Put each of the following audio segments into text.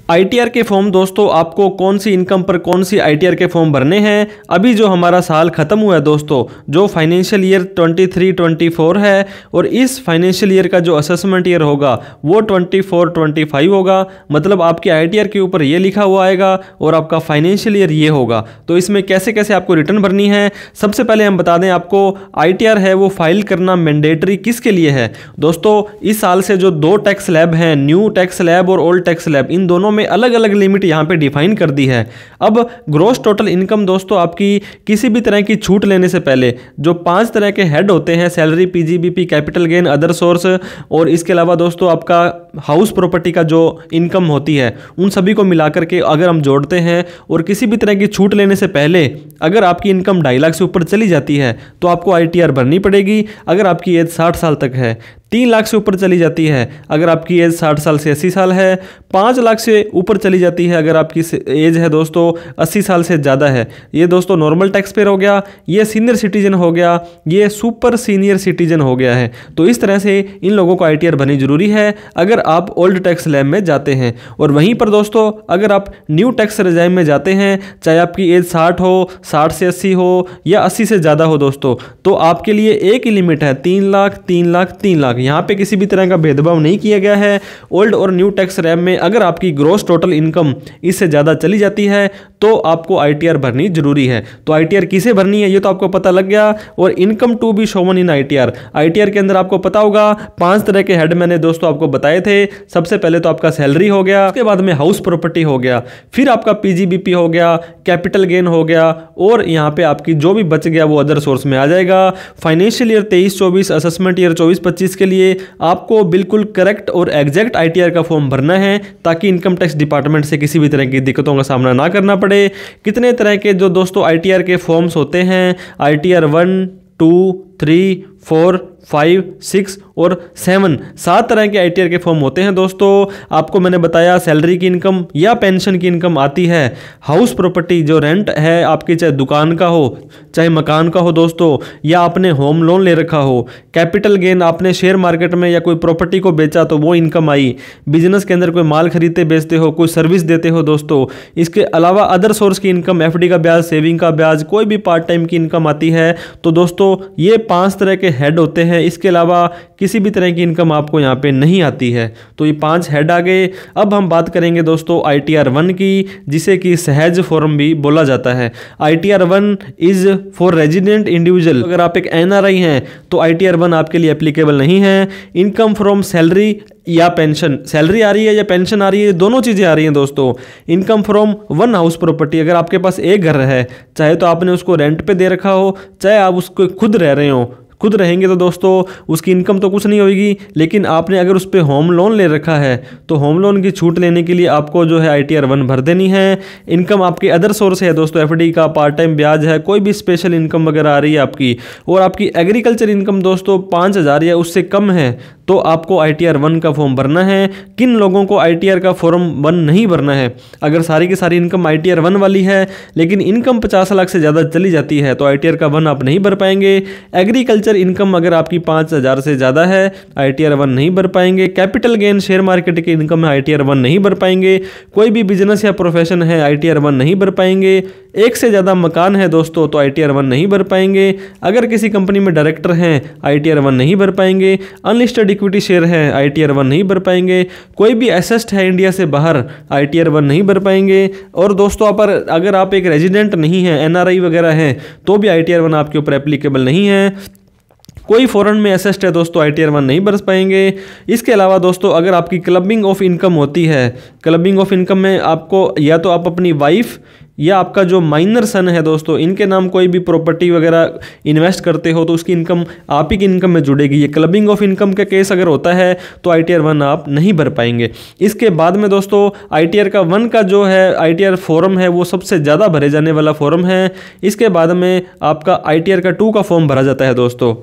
ITR के form दोस्तों आपको कौन सी इनकम पर कौन सी आईटीआर के फॉर्म भरने हैं। अभी जो हमारा साल खत्म हुआ है दोस्तों, जो फाइनेंशियल ईयर 23-24 है, और इस फाइनेंशियल ईयर का जो असेसमेंट ईयर होगा वो 24-25 होगा। मतलब आपके आईटीआर के ऊपर ये लिखा हुआ आएगा और आपका फाइनेंशियल ईयर ये होगा। तो इसमें कैसे कैसे आपको रिटर्न भरनी है, सबसे पहले हम बता दें आपको, आईटीआर है वो फाइल करना मैंडेटरी किसके लिए है दोस्तों। इस साल से जो दो टैक्स स्लैब हैं, न्यू टैक्स स्लैब और ओल्ड टैक्स स्लैब, इन दोनों में अलग अलग लिमिट यहां पे डिफाइन कर दी है। अब ग्रॉस टोटल इनकम दोस्तों आपकी किसी भी तरह की छूट लेने से पहले जो 5 तरह के हेड होते हैं, salary, PGBP, capital gain, other source, और इसके अलावा दोस्तों आपका हाउस प्रॉपर्टी का जो इनकम होती है, उन सभी को मिलाकर के अगर हम जोड़ते हैं और किसी भी तरह की छूट लेने से पहले अगर आपकी इनकम 2.5 लाख से ऊपर चली जाती है तो आपको आईटीआर भरनी पड़ेगी। अगर आपकी एज 60 साल तक है, 3 लाख से ऊपर चली जाती है अगर आपकी एज 60 साल से 80 साल है, 5 लाख से ऊपर चली जाती है अगर आपकी एज है दोस्तों 80 साल से ज़्यादा है, ये दोस्तों नॉर्मल टैक्स पेयर हो गया, ये सीनियर सिटीजन हो गया, ये सुपर सीनियर सिटीजन हो गया है। तो इस तरह से इन लोगों को आईटीआर भरनी जरूरी है अगर आप ओल्ड टैक्स स्लैब में जाते हैं। और वहीं पर दोस्तों अगर आप न्यू टैक्स रेजाइम में जाते हैं, चाहे आपकी एज 60 हो, 60 से 80 हो या 80 से ज़्यादा हो दोस्तों, तो आपके लिए एक ही लिमिट है 3 लाख, 3 लाख, 3 लाख। यहाँ पे किसी भी तरह का भेदभाव नहीं किया गया है। ओल्ड और न्यू टैक्स रैम में अगर आपकी ग्रॉस टोटल इनकम इससे ज़्यादा चली जाती है तो आपको आईटीआर भरनी जरूरी है। तो आईटीआर किसे भरनी है ये तो आपको पता लग गया। और income to be shown in ITR, ITR के अंदर आपको पता होगा 5 तरह के हेड मैंने दोस्तों आपको बताए थे। सबसे पहले तो आपका सैलरी हो गया, उसके बाद में हाउस प्रॉपर्टी हो गया, फिर आपका पीजीबीपी हो गया, कैपिटल गेन हो गया, और यहाँ पे आपकी जो भी बच गया वो अदर सोर्स में आ जाएगा। फाइनेंशियल ईयर 23-24, असेसमेंट ईयर 24-25 के लिए आपको बिल्कुल करेक्ट और एग्जैक्ट आईटीआर का फॉर्म भरना है ताकि इनकम टैक्स डिपार्टमेंट से किसी भी तरह की दिक्कतों का सामना ना करना पड़े। कितने तरह के जो दोस्तों आईटीआर के फॉर्म्स होते हैं, आईटीआर 1, 2, 3, 4, 5, 6 और 7 तरह के आईटीआर के फॉर्म होते हैं दोस्तों। आपको मैंने बताया सैलरी की इनकम या पेंशन की इनकम आती है, हाउस प्रॉपर्टी जो रेंट है आपकी, चाहे दुकान का हो चाहे मकान का हो दोस्तों, या आपने होम लोन ले रखा हो, कैपिटल गेन आपने शेयर मार्केट में या कोई प्रॉपर्टी को बेचा तो वो इनकम आई, बिजनेस के अंदर कोई माल खरीदते बेचते हो, कोई सर्विस देते हो दोस्तों। इसके अलावा अदर सोर्स की इनकम, एफडी का ब्याज, सेविंग का ब्याज, कोई भी पार्ट टाइम की इनकम आती है। तो दोस्तों ये 5 तरह के हेड होते हैं। इसके अलावा किसी भी तरह की इनकम आपको यहाँ पे नहीं आती है। तो ये 5 हेड आ गए। अब हम बात करेंगे दोस्तों आईटीआर 1 की, जिसे कि सहज फॉर्म भी बोला जाता है। ITR 1 is for resident individual. अगर आप एक एनआरआई हैं तो आईटीआर 1 आपके लिए एप्लीकेबल नहीं है। इनकम फ्रॉम सैलरी या पेंशन, सैलरी आ रही है या पेंशन आ रही है, दोनों चीज़ें आ रही हैं दोस्तों। इनकम फ्रॉम 1 हाउस प्रॉपर्टी, अगर आपके पास एक घर है, चाहे तो आपने उसको रेंट पे दे रखा हो, चाहे आप उसको खुद रह रहे हो, खुद रहेंगे तो दोस्तों उसकी इनकम तो कुछ नहीं होगी। लेकिन आपने अगर उस पर होम लोन ले रखा है तो होम लोन की छूट लेने के लिए आपको जो है आईटीआर 1 भर देनी है। इनकम आपके अदर सोर्स है दोस्तों, एफडी का, पार्ट टाइम ब्याज है, कोई भी स्पेशल इनकम वगैरह आ रही है आपकी, और आपकी एग्रीकल्चर इनकम दोस्तों 5,000 या उससे कम है तो आपको आईटीआर 1 का फॉर्म भरना है। किन लोगों को आईटीआर का फॉर्म 1 नहीं भरना है? अगर सारी की सारी इनकम आईटीआर 1 वाली है लेकिन इनकम 50 लाख से ज़्यादा चली जाती है तो आईटीआर का 1 आप नहीं भर पाएंगे। एग्रीकल्चर इनकम अगर आपकी 5,000 से ज़्यादा है आईटीआर 1 नहीं भर पाएंगे। कैपिटल गेन शेयर मार्केट की इनकम है आईटीआर 1 नहीं भर पाएंगे। कोई भी बिजनेस या प्रोफेशन है आईटीआर 1 नहीं भर पाएंगे। एक से ज़्यादा मकान है दोस्तों तो आईटीआर 1 नहीं भर पाएंगे। अगर किसी कंपनी में डायरेक्टर हैं आईटीआर 1 नहीं भर पाएंगे। अनलिस्टेड इक्विटी शेयर है आईटीआर 1 नहीं भर पाएंगे। कोई भी एसेट है इंडिया से बाहर आईटीआर 1 नहीं भर पाएंगे। और दोस्तों अगर आप एक रेजिडेंट नहीं है, एनआरआई वगैरह हैं, तो भी आईटीआर 1 आपके ऊपर एप्लीकेबल नहीं है। कोई फॉरेन में एसेट है दोस्तों आईटीआर 1 नहीं भर पाएंगे। इसके अलावा दोस्तों अगर आपकी क्लबिंग ऑफ इनकम होती है, क्लबिंग ऑफ इनकम में आपको या तो आप अपनी वाइफ या आपका जो माइनर सन है दोस्तों, इनके नाम कोई भी प्रॉपर्टी वगैरह इन्वेस्ट करते हो तो उसकी इनकम आप ही की इनकम में जुड़ेगी। ये क्लबिंग ऑफ इनकम का केस अगर होता है तो आईटीआर 1 आप नहीं भर पाएंगे। इसके बाद में दोस्तों आईटीआर का 1 का जो है आईटीआर फॉर्म है वो सबसे ज़्यादा भरे जाने वाला फॉर्म है। इसके बाद में आपका आईटीआर का 2 का फॉर्म भरा जाता है दोस्तों।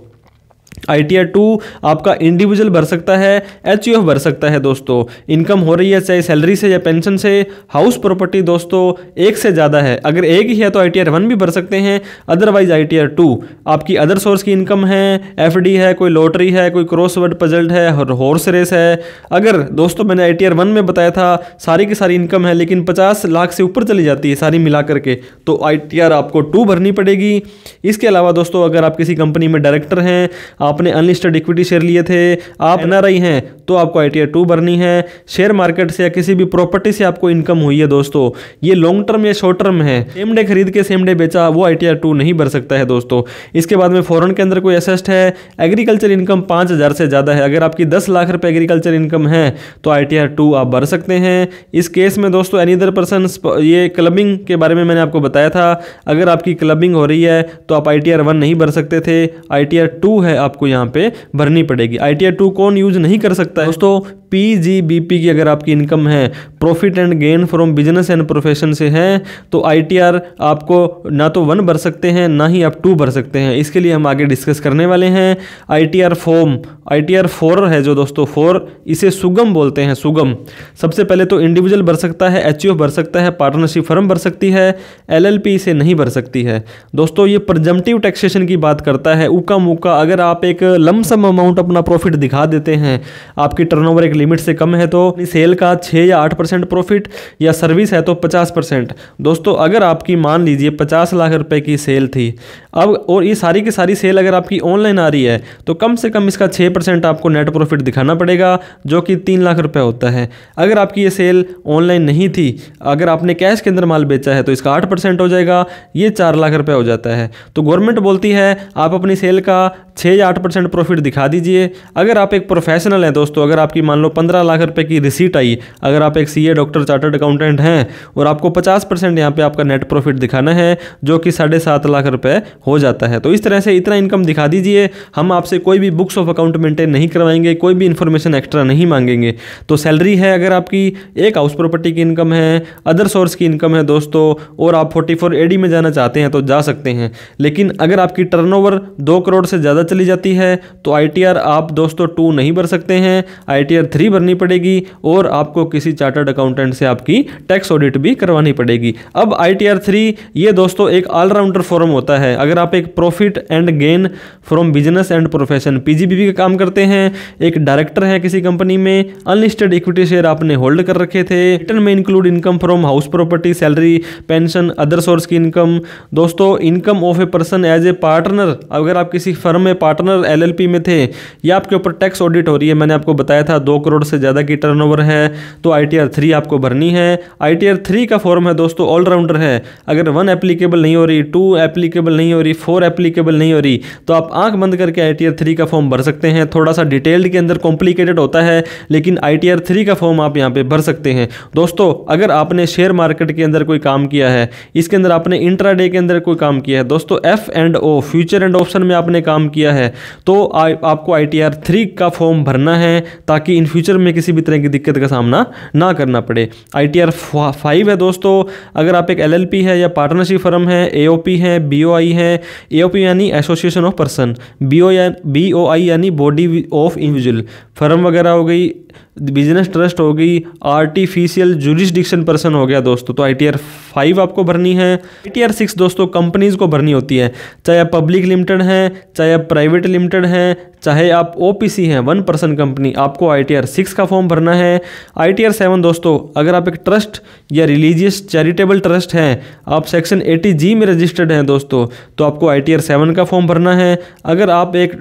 ITR 2 आपका इंडिविजुअल भर सकता है, HUF भर सकता है दोस्तों। इनकम हो रही है चाहे सैलरी से या पेंशन से। हाउस प्रॉपर्टी दोस्तों एक से ज़्यादा है, अगर एक ही है तो ITR 1 भी भर सकते हैं, अदरवाइज ITR 2। आपकी अदर सोर्स की इनकम है, FD है, कोई लॉटरी है, कोई क्रॉसवर्ड पजल्ड है, हॉर्स रेस है। अगर दोस्तों मैंने ITR 1 में बताया था सारी की सारी इनकम है लेकिन 50 लाख से ऊपर चली जाती है सारी मिला करके, तो ITR आपको 2 भरनी पड़ेगी। इसके अलावा दोस्तों अगर आप किसी कंपनी में डायरेक्टर हैं, आपने अनलिस्टेड इक्विटी शेयर लिए थे, आप NRI हैं, तो आपको ITR 2 भरनी है। शेयर मार्केट से या किसी भी प्रॉपर्टी से आपको इनकम हुई है दोस्तों, ये लॉन्ग टर्म या शॉर्ट टर्म है, सेम डे खरीद के सेम डे बेचा, वो ITR 2 नहीं भर सकता है दोस्तों। इसके बाद में फॉरेन के अंदर कोई एसेट है, एग्रीकल्चर इनकम 5000 से ज़्यादा है, अगर आपकी 10 लाख रुपए एग्रीकल्चर इनकम है तो ITR 2 आप भर सकते हैं। इस केस में दोस्तों एनी अदर पर्सन, ये क्लबिंग के बारे में मैंने आपको बताया था, अगर आपकी क्लबिंग हो रही है तो आप ITR 1 नहीं भर सकते थे, ITR 2 है आपको यहाँ पे भरनी पड़ेगी। ITR 2 कौन यूज नहीं कर सकता है दोस्तों? PGBP की अगर आपकी इनकम है, profit and gain from business and profession से है, तो ITR आपको ना तो 1 भर सकते हैं ना ही आप 2 भर सकते हैं। इसके लिए हम आगे डिस्कस करने वाले हैं। ITR फॉर्म, ITR 4 है जो दोस्तों 4, इसे सुगम बोलते हैं, सुगम। सबसे पहले तो इंडिविजुअल भर सकता है, HUF भर सकता है, पार्टनरशिप फर्म भर सकती है, LLP इसे नहीं भर सकती है दोस्तों। ये प्रिजम्पटिव टैक्सेशन की बात करता है, उका मुका। अगर आप एक लमसम अमाउंट अपना प्रॉफिट दिखा देते हैं, आपकी टर्नओवर एक लिमिट से कम है, तो सेल का 6 या 8% प्रॉफिट, या सर्विस है तो 50%। दोस्तों अगर आपकी मान लीजिए 50 लाख रुपए की सेल थी अब, और ये सारी की सारी सेल अगर आपकी ऑनलाइन आ रही है, तो कम से कम इसका 6% आपको नेट प्रॉफिट दिखाना पड़ेगा, जो कि 3 लाख रुपए होता है। अगर आपकी ये सेल ऑनलाइन नहीं थी, अगर आपने कैश के अंदर माल बेचा है, तो इसका 8% हो जाएगा, ये 4 लाख रुपए हो जाता है। तो गवर्नमेंट बोलती है आप अपनी सेल का 6 या 8% प्रॉफिट दिखा दीजिए। अगर आप एक प्रोफेशनल हैं दोस्तों, अगर आपकी मान लो 15 लाख रुपए की रिसीट आई, अगर आप एक CA डॉक्टर चार्टर्ड अकाउंटेंट हैं, और आपको 50% यहाँ पे आपका नेट प्रॉफिट दिखाना है, जो कि 7.5 लाख रुपए हो जाता है। तो इस तरह से इतना इनकम दिखा दीजिए, हम आपसे कोई भी बुक्स ऑफ अकाउंट मेंटेन नहीं करवाएंगे, कोई भी इन्फॉर्मेशन एक्स्ट्रा नहीं मांगेंगे। तो सैलरी है, अगर आपकी एक हाउस प्रॉपर्टी की इनकम है, अदर सोर्स की इनकम है दोस्तों, और आप 44 AD में जाना चाहते हैं तो जा सकते हैं। लेकिन अगर आपकी टर्नओवर 2 करोड़ से ज़्यादा चली जाती है, तो ITR आप दोस्तों 2 नहीं भर सकते हैं, ITR 3 भरनी पड़ेगी, और आपको किसी चार्टर्ड अकाउंटेंट से आपकी टैक्स ऑडिट भी करवानी पड़ेगी। अब ITR 3 ये दोस्तों एक ऑलराउंडर फॉर्म होता है। अगर आप एक profit and gain from business and profession, PGBP का काम करते हैं, एक डायरेक्टर है किसी कंपनी में, अनलिस्टेड इक्विटी शेयर आपने होल्ड कर रखे थे, रिटर्न में include income from house property, salary, pension, other source की इनकम। दोस्तों income of a person as a partner, अगर आप किसी फर्म में पार्टनर LLP में थे, या आपके ऊपर टैक्स ऑडिट हो रही है, मैंने आपको बताया था 2 करोड़ से ज़्यादा की टर्नओवर है, तो ITR 3 आपको भरनी है। ITR 3 का फॉर्म है दोस्तों ऑलराउंडर है। अगर 1 एप्लीकेबल नहीं हो रही, 2 एप्लीकेबल नहीं हो रही, 4 एप्लीकेबल नहीं हो रही, तो आप आंख बंद करके ITR 3 का फॉर्म भर सकते हैं। थोड़ा सा डिटेल्ड के अंदर कॉम्प्लिकेटेड होता है, लेकिन ITR 3 का फॉर्म आप यहाँ पे भर सकते हैं। दोस्तों अगर आपने शेयर मार्केट के अंदर कोई काम किया है, इसके अंदर आपने इंट्राडे के अंदर कोई काम किया है दोस्तों, F&O फ्यूचर एंड ऑप्शन में आपने काम किया है, तो आपको ITR 3 का फॉर्म भरना है, ताकि इन फ्यूचर में किसी भी तरह की दिक्कत का सामना ना करना पड़े। ITR 5 है दोस्तों, अगर आप एक LLP है या पार्टनरशिप फर्म है, AOP है, BOI है, AOP यानी एसोसिएशन ऑफ पर्सन, BOI यानी बॉडी ऑफ इंडिविजुअल, फर्म वगैरह हो गई, बिजनेस ट्रस्ट हो गई, आर्टिफिशियल जुरिस्डिक्शन पर्सन हो गया दोस्तों, तो ITR 5 आपको भरनी है। ITR 6 दोस्तों कंपनीज को भरनी होती है, चाहे आप पब्लिक लिमिटेड हैं, चाहे आप प्राइवेट लिमिटेड हैं, चाहे आप OPC हैं, 1 पर्सन कंपनी, आपको ITR 6 का फॉर्म भरना है। ITR 7 दोस्तों, अगर आप एक ट्रस्ट या रिलीजियस चैरिटेबल ट्रस्ट हैं, आप सेक्शन 80G में रजिस्टर्ड हैं दोस्तों, तो आपको ITR 7 का फॉर्म भरना है। अगर आप एक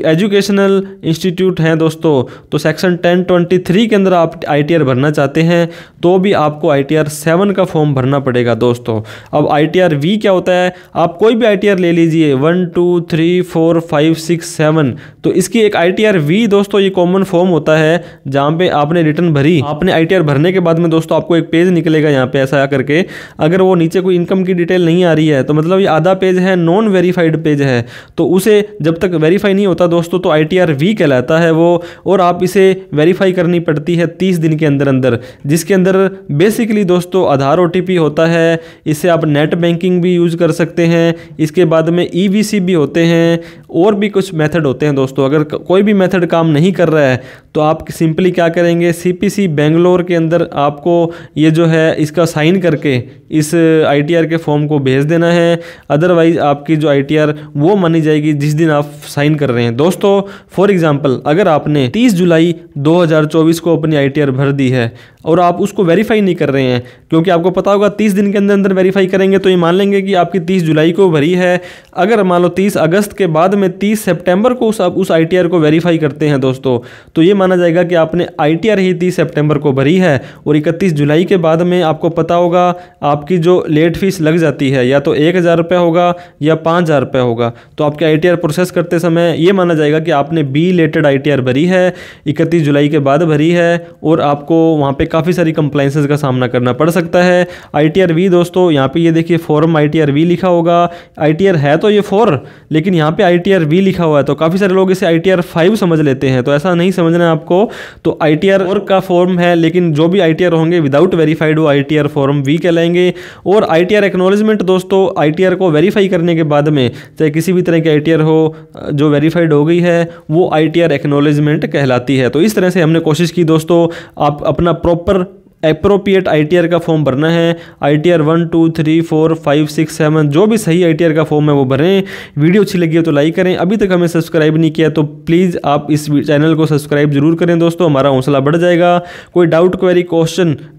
एजुकेशनल इंस्टीट्यूट हैं दोस्तों, तो सेक्शन 1023 के अंदर आप ITR भरना चाहते हैं, तो भी आपको ITR 7 का फॉर्म भरना पड़ेगा दोस्तों। अब ITR V क्या होता है? आप कोई भी ITR ले लीजिए, 1 2 3 4 5 6 7, तो इसकी एक ITR V दोस्तों ये कॉमन फॉर्म होता है, जहाँ पे आपने रिटर्न भरी, आपने ITR भरने के बाद में दोस्तों आपको एक पेज निकलेगा यहाँ पे ऐसा करके, अगर वो नीचे कोई इनकम की डिटेल नहीं आ रही है, तो मतलब ये आधा पेज है नॉन वेरीफाइड पेज है, तो उसे जब तक वेरीफाई नहीं होता दोस्तों, तो ITR V कहलाता है वो, और आप इसे वेरीफाई करने करनी पड़ती है 30 दिन के अंदर अंदर, जिसके अंदर बेसिकली दोस्तों आधार OTP होता है। इससे आप नेट बैंकिंग भी यूज़ कर सकते हैं। इसके बाद में EVC भी होते हैं और भी कुछ मेथड होते हैं दोस्तों। अगर कोई भी मेथड काम नहीं कर रहा है तो आप सिंपली क्या करेंगे, CPC बेंगलोर के अंदर आपको ये जो है इसका साइन करके इस ITR के फॉर्म को भेज देना है। अदरवाइज आपकी जो ITR वो मानी जाएगी जिस दिन आप साइन कर रहे हैं। दोस्तों फॉर एग्जांपल अगर आपने 30 जुलाई 2024 को अपनी ITR भर दी है और आप उसको वेरीफाई नहीं कर रहे हैं, क्योंकि आपको पता होगा 30 दिन के अंदर अंदर वेरीफाई करेंगे तो ये मान लेंगे कि आपकी 30 जुलाई को भरी है। अगर मान लो 30 अगस्त के बाद में 30 सितंबर को उस ITR को वेरीफाई करते हैं दोस्तों, तो ये माना जाएगा कि आपने ITR ही 30 सितंबर को भरी है और 31 जुलाई के बाद में आपको पता होगा आपकी जो लेट फीस लग जाती है या तो 1000 रुपये होगा या 5000 रुपये होगा। तो आपके ITR प्रोसेस करते समय ये माना जाएगा कि आपने B-related ITR भरी है, 31 जुलाई के बाद भरी है और आपको वहाँ पे काफ़ी सारी कंप्लाइंसेस का सामना करना पड़ सकता है। ITR V दोस्तों यहाँ पे ये देखिए फॉर्म ITR V लिखा होगा। ITR है तो ये 4 लेकिन यहाँ पे ITR V लिखा हुआ है, तो काफ़ी सारे लोग इसे ITR 5 समझ लेते हैं, तो ऐसा नहीं समझना है आपको। तो ITR 4 का फॉर्म है, लेकिन जो भी ITR होंगे विदाउट वेरीफाइड वो ITR फॉर्म V कहलाएंगे। और ITR एक्नॉलेजमेंट दोस्तों, ITR को वेरीफाई करने के बाद में चाहे किसी भी तरह की ITR हो जो वेरीफाइड हो गई है वो ITR एक्नॉलेजमेंट कहलाती है। तो इस तरह से हमने कोशिश की दोस्तों, आप अपना प्रॉपर एप्रोप्रिएट ITR का फॉर्म भरना है। ITR 1 2 3 4 5 6 7 जो भी सही ITR का फॉर्म है वो भरें। वीडियो अच्छी लगी हो तो लाइक करें। अभी तक हमें सब्सक्राइब नहीं किया तो प्लीज़ आप इस चैनल को सब्सक्राइब जरूर करें दोस्तों, हमारा हौसला बढ़ जाएगा। कोई डाउट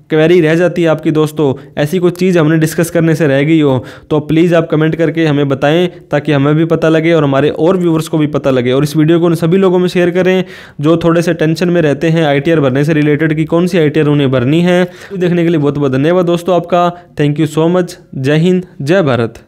क्वेरी रह जाती है आपकी दोस्तों, ऐसी कोई चीज़ हमने डिस्कस करने से रह गई हो तो प्लीज़ आप कमेंट करके हमें बताएं ताकि हमें भी पता लगे और हमारे और व्यूवर्स को भी पता लगे। और इस वीडियो को सभी लोगों में शेयर करें जो थोड़े से टेंशन में रहते हैं ITR भरने से रिलेटेड कि कौन सी ITR उन्हें भरनी है। देखने के लिए बहुत बहुत धन्यवाद दोस्तों आपका। Thank you so much. जय हिंद, जय भारत।